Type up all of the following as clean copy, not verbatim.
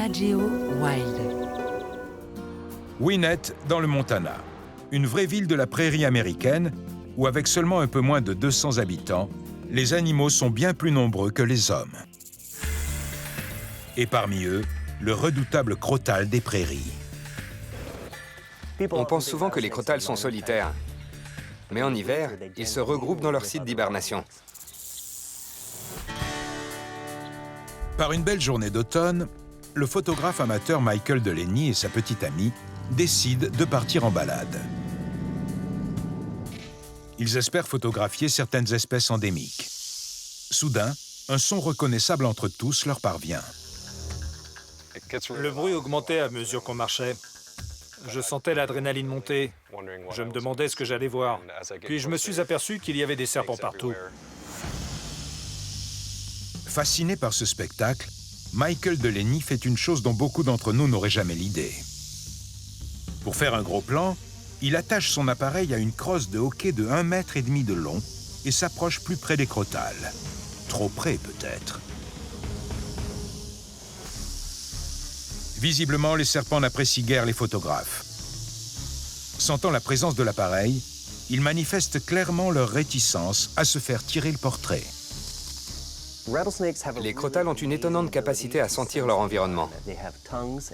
Nat Geo Wild. Winnett, dans le Montana, une vraie ville de la prairie américaine où, avec seulement un peu moins de 200 habitants, les animaux sont bien plus nombreux que les hommes. Et parmi eux, le redoutable crotal des prairies. On pense souvent que les crotales sont solitaires. Mais en hiver, ils se regroupent dans leur site d'hibernation. Par une belle journée d'automne, le photographe amateur Michael Delaney et sa petite amie décident de partir en balade. Ils espèrent photographier certaines espèces endémiques. Soudain, un son reconnaissable entre tous leur parvient. Le bruit augmentait à mesure qu'on marchait. Je sentais l'adrénaline monter. Je me demandais ce que j'allais voir. Puis je me suis aperçu qu'il y avait des serpents partout. Fasciné par ce spectacle, Michael Delaney fait une chose dont beaucoup d'entre nous n'auraient jamais l'idée. Pour faire un gros plan, il attache son appareil à une crosse de hockey de 1,5 mètre de long et s'approche plus près des crotales. Trop près, peut-être. Visiblement, les serpents n'apprécient guère les photographes. Sentant la présence de l'appareil, ils manifestent clairement leur réticence à se faire tirer le portrait. Les crotales ont une étonnante capacité à sentir leur environnement.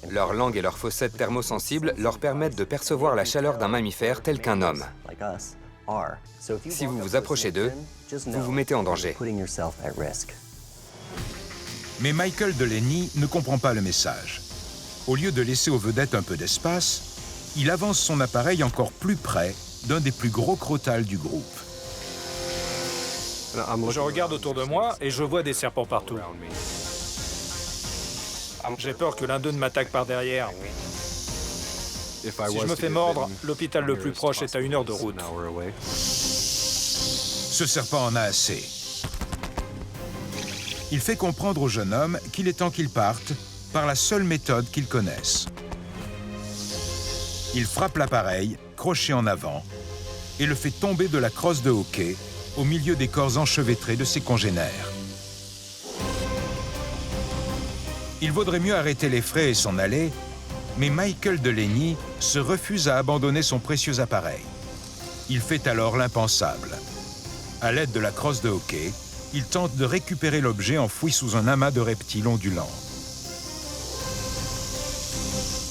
Leur langue et leurs fossettes thermosensibles leur permettent de percevoir la chaleur d'un mammifère tel qu'un homme. Si vous vous approchez d'eux, vous vous mettez en danger. Mais Michael Delaney ne comprend pas le message. Au lieu de laisser aux vedettes un peu d'espace, il avance son appareil encore plus près d'un des plus gros crotales du groupe. Je regarde autour de moi et je vois des serpents partout. J'ai peur que l'un d'eux ne m'attaque par derrière. Si je me fais mordre, l'hôpital le plus proche est à 1 heure de route. Ce serpent en a assez. Il fait comprendre au jeune homme qu'il est temps qu'il parte par la seule méthode qu'ils connaissent. Il frappe l'appareil, crochet en avant, et le fait tomber de la crosse de hockey au milieu des corps enchevêtrés de ses congénères. Il vaudrait mieux arrêter les frais et s'en aller, mais Michael Delaney se refuse à abandonner son précieux appareil. Il fait alors l'impensable. À l'aide de la crosse de hockey, il tente de récupérer l'objet enfoui sous un amas de reptiles ondulants.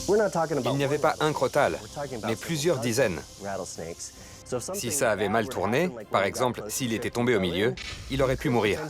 Il n'y avait pas un crotal, mais plusieurs dizaines. Si ça avait mal tourné, par exemple s'il était tombé au milieu, il aurait pu mourir.